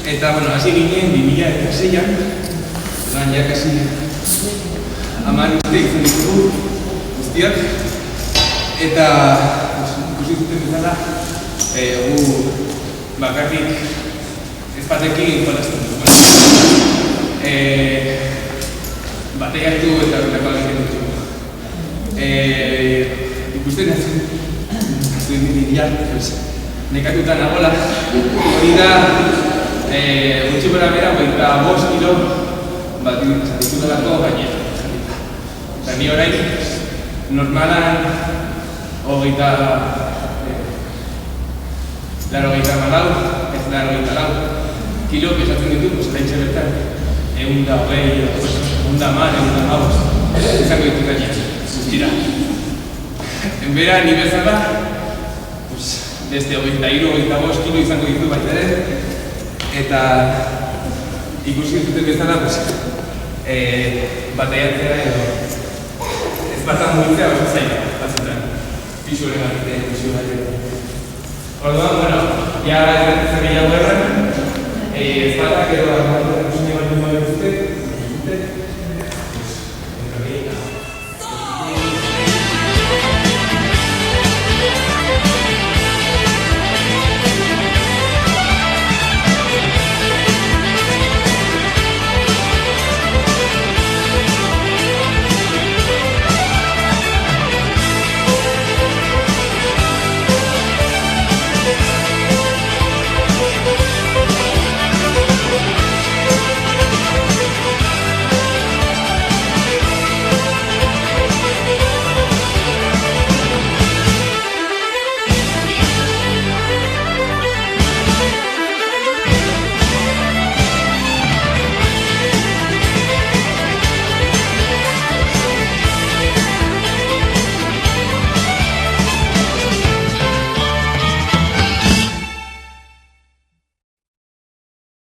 Eta, bueno, hasi ginen 2006an, ja kasi 10 urte izan ditugu guztiak. Eta, ikusi zuten bezala, gu bakarrik ezpatekin jolazten dugu. Bateiatu eta horretako egiten ditugu. Ikusten zuen bidean, nekatuta nagola, hori da, gutxi gora bera, 25 kilo bat ditudalako gainera. Eta ni orain, normalan, 84 kilo pesatzen ditu, oraintxe bertan, 120, 110, izango ditu gainera, guztira. Enbera, ni bezala, beste 23-25 kilo izango ditu baita ere, eta ikusi duten bezala, bataiatzea edo ez batan mugitzea oso zaila, batzutan. Pisu horren egiten, pisu horren. Orduan, bueno, ja ez gehiago erren, ez batak edo